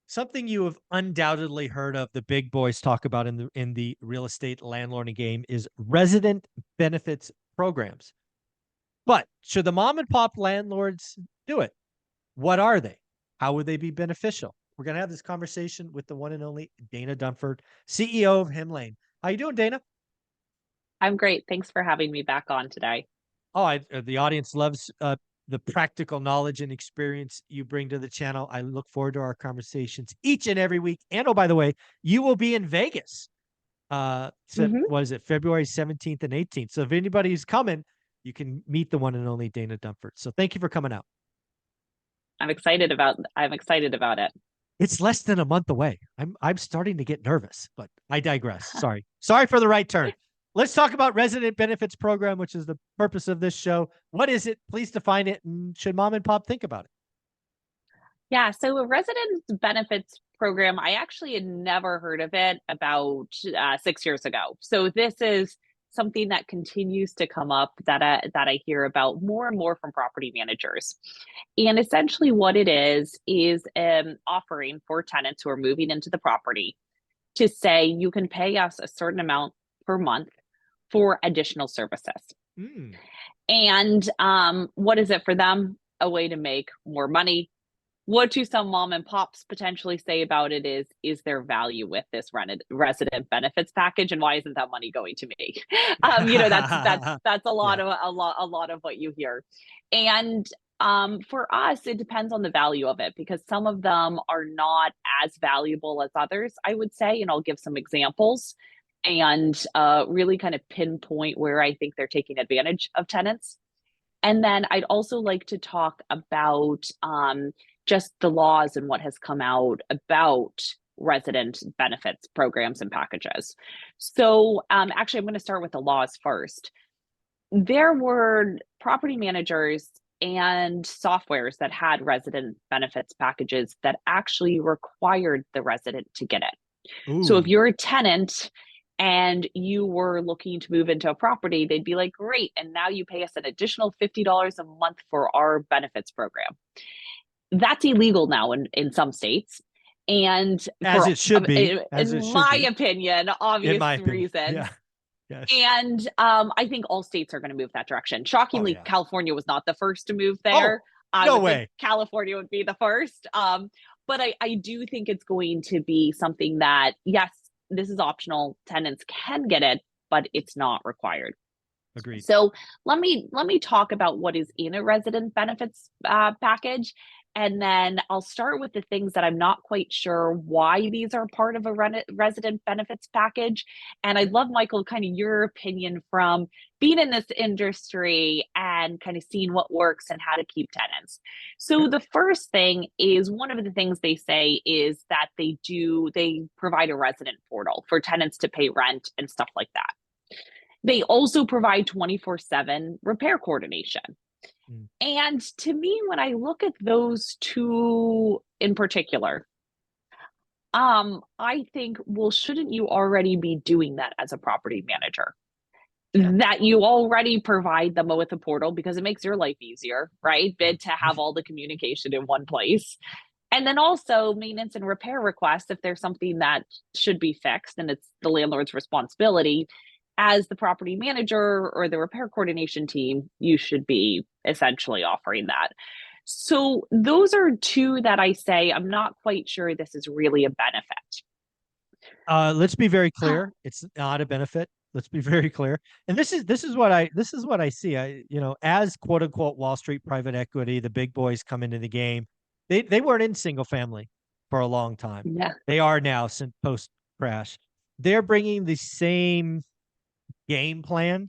Something you have undoubtedly heard of the big boys talk about in the real estate landlording game is resident benefits programs. But should the mom and pop landlords do it? What are they? How would they be beneficial? We're going to have this conversation with the one and only Dana Dunford, CEO of Hemlane. How you doing, Dana? I'm great. Thanks for having me back on today. The audience loves the practical knowledge and experience you bring to the channel. I look forward to our conversations each and every week. And oh, by the way, you will be in Vegas. hmm What is it, February 17th and 18th? So if anybody's coming, you can meet the one and only Dana Dunford. So thank you for coming out. I'm excited about it. It's less than a month away. I'm starting to get nervous, but I digress. Sorry. Sorry for the right turn. Let's talk about resident benefits program, which is the purpose of this show. What is it? Please define it. And should mom and pop think about it? Yeah, so a resident benefits program, I actually had never heard of it about 6 years ago. So this is something that continues to come up that I hear about more and more from property managers. And essentially, what it is offering for tenants who are moving into the property to say you can pay us a certain amount per month for additional services. Mm. And what is it for them? A way to make more money. What do some mom and pops potentially say about it is there value with this resident benefits package, and why isn't that money going to me? That's a Yeah, lot of a lot of what you hear. And for us, it depends on the value of it because some of them are not as valuable as others, I would say, and I'll give some examples and really kind of pinpoint where I think they're taking advantage of tenants. And then I'd also like to talk about just the laws and what has come out about resident benefits programs and packages. So, actually, I'm going to start with the laws first. There were property managers and softwares that had resident benefits packages that actually required the resident to get it. So if ooh, you're a tenant and you were looking to move into a property, they'd be like, great. And now you pay us an additional $50 a month for our benefits program. That's illegal now in some states. And as for, it should be, as it in should my be, opinion, in obvious my opinion. reasons. Yeah. Yes. And I think all states are going to move that direction. Oh Shockingly, yeah. California was not the first to move there. Oh, I no would think way. California would be the first. But I do think it's going to be something that, yes, this is optional. Tenants can get it, but it's not required. Agreed. So let me talk about what is in a resident benefits package, and then I'll start with the things that I'm not quite sure why these are part of a resident benefits package. And I'd love, Michael, kind of your opinion from being in this industry and kind of seeing what works and how to keep tenants. So Okay. the first thing is one of the things they say is that they provide a resident portal for tenants to pay rent and stuff like that. They also provide 24/7 repair coordination. Mm. And to me, when I look at those two in particular, I think, well, shouldn't you already be doing that as a property manager? Yeah. That you already provide them with a portal because it makes your life easier, right? Mm. Bid to have all the communication in one place. And then also maintenance and repair requests if there's something that should be fixed and it's the landlord's responsibility. As the property manager or the repair coordination team, you should be essentially offering that. So, those are two that I say I'm not quite sure this is really a benefit. Let's be very clear. It's not a benefit. Let's be very clear. And this is what I see. As quote unquote Wall Street private equity, the big boys come into the game. They weren't in single family for a long time. Yeah. They are now since post crash. They're bringing the same game plan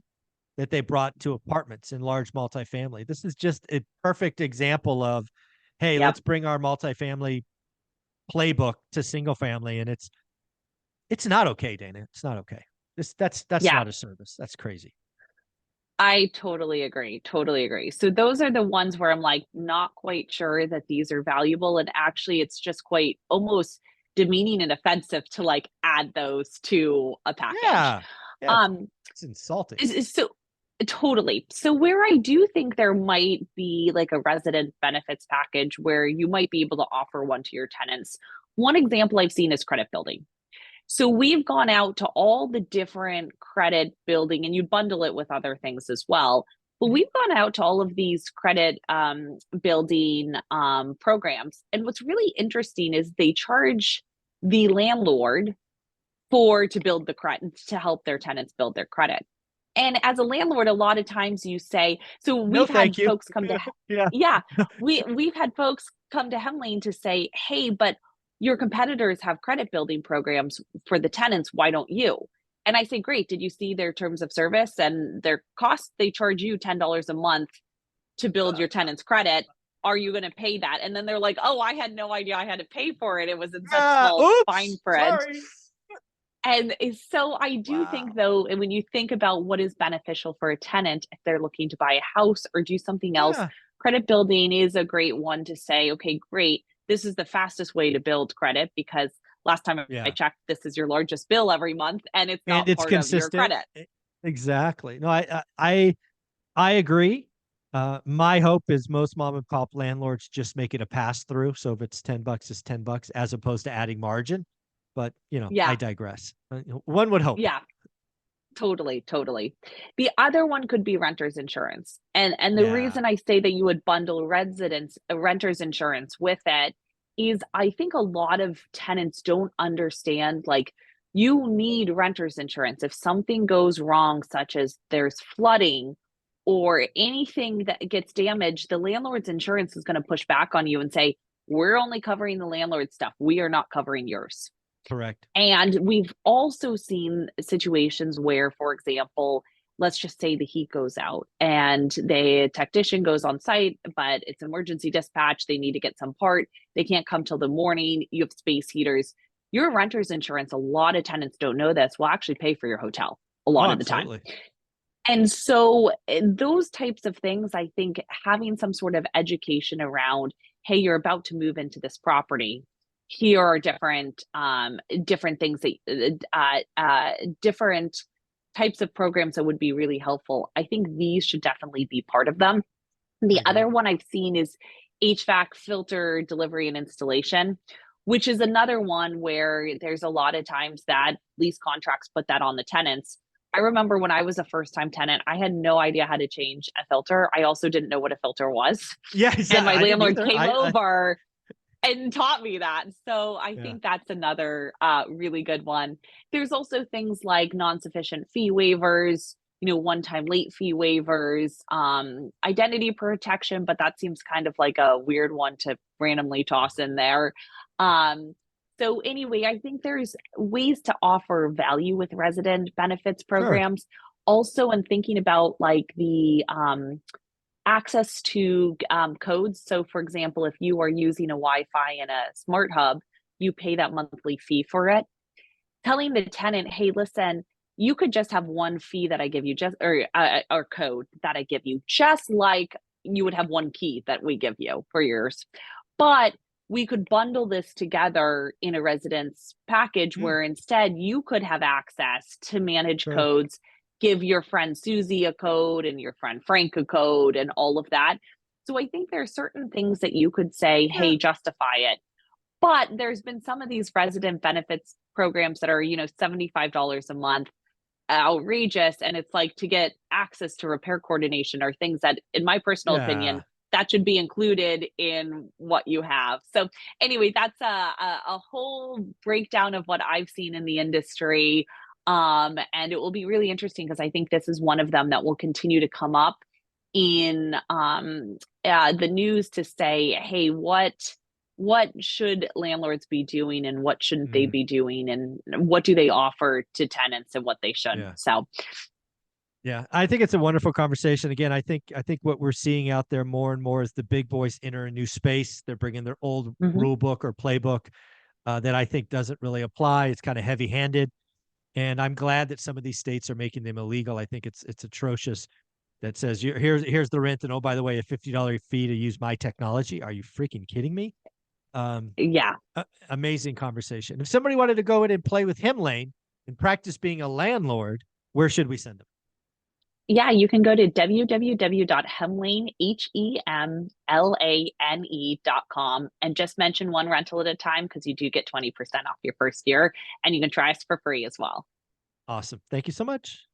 that they brought to apartments in large multifamily. This is just a perfect example of, hey, Yep. let's bring our multifamily playbook to single family, and it's not okay, Dana. It's not okay. That's Yeah. not a service. That's crazy. I totally agree. Totally agree. So those are the ones where I'm like not quite sure that these are valuable. And actually, it's just quite almost demeaning and offensive to like add those to a package. Yeah, yeah. Um, It's insulting. so totally. So where I do think there might be like a resident benefits package where you might be able to offer one to your tenants one example I've seen is credit building. So we've gone out to all the different credit building, and you bundle it with other things as well. But we've gone out to all of these credit building programs. And what's really interesting is they charge the landlord to build the credit, to help their tenants build their credit. And as a landlord, a lot of times you say, so No, we've had thank you. folks come to, Yeah. yeah, we've had folks come to Hemlane to say, hey, but your competitors have credit building programs for the tenants. Why don't you? And I say, great. Did you see their terms of service and their cost? They charge you $10 a month to build your tenant's credit. Are you going to pay that? And then they're like, oh, I had no idea I had to pay for it. It was in such small fine Oops. print. Sorry. And so I do think, Wow. though, and when you think about what is beneficial for a tenant, if they're looking to buy a house or do something else, Yeah. credit building is a great one to say, okay, great. This is the fastest way to build credit because last time I Yeah. checked, this is your largest bill every month and it's And not it's part of your consistent. credit. Exactly. No, I agree. My hope is most mom and pop landlords just make it a pass through. So if it's $10, it's $10 as opposed to adding margin. But I Yeah. digress. One would hope. Yeah. Totally, totally. The other one could be renter's insurance. And the Yeah. reason I say that you would bundle renter's insurance with it is I think a lot of tenants don't understand like you need renter's insurance if something goes wrong, such as there's flooding or anything that gets damaged, the landlord's insurance is going to push back on you and say, we're only covering the landlord stuff. We are not covering yours. Correct. And we've also seen situations where, for example, let's just say the heat goes out and the technician goes on site, but it's emergency dispatch. They need to get some part. They can't come till the morning. You have space heaters. Your renter's insurance, a lot of tenants don't know this, will actually pay for your hotel a Oh, lot of the time. absolutely. And so those types of things, I think having some sort of education around, hey, you're about to move into this property. Here are different things that different types of programs that would be really helpful. I think these should definitely be part of them. I The agree. other one I've seen is HVAC filter delivery and installation, which is another one where there's a lot of times that lease contracts put that on the tenants. I remember when I was a first time tenant, I had no idea how to change a filter. I also didn't know what a filter was. Yeah, And exactly. my I didn't landlord either. came I over and taught me that. So I yeah. think that's another really good one. There's also things like non-sufficient fee waivers, one-time late fee waivers, identity protection, but that seems kind of like a weird one to randomly toss in there. So anyway, I think there's ways to offer value with resident benefits Sure. programs. Also, in thinking about like the access to codes. So, for example, if you are using a Wi-Fi in a smart hub, you pay that monthly fee for it. Telling the tenant, hey, listen, you could just have one fee that I give you, just or code that I give you, just like you would have one key that we give you for yours. But we could bundle this together in a residence package where instead you could have access to manage Sure. codes, give your friend Susie a code and your friend Frank a code and all of that. So I think there are certain things that you could say, Yeah. hey, justify it. But there's been some of these resident benefits programs that are, $75 a month, outrageous. And it's like to get access to repair coordination or things that, in my personal Yeah. opinion, that should be included in what you have. So anyway, that's a whole breakdown of what I've seen in the industry. And it will be really interesting because I think this is one of them that will continue to come up in the news to say, hey, what should landlords be doing and what shouldn't they be doing and what do they offer to tenants and what they shouldn't. Yeah. So Yeah, I think it's a wonderful conversation. Again, I think what we're seeing out there more and more is the big boys enter a new space. They're bringing their old mhm. rule book or playbook that I think doesn't really apply. It's kind of heavy-handed, and I'm glad that some of these states are making them illegal. I think it's atrocious that says here's the rent, and oh by the way, a $50 fee to use my technology. Are you freaking kidding me? Um, Yeah. Amazing conversation. If somebody wanted to go in and play with him, Lane, and practice being a landlord, where should we send them? Yeah, you can go to www.hemlane.com and just mention one rental at a time because you do get 20% off your first year and you can try us for free as well. Awesome. Thank you so much.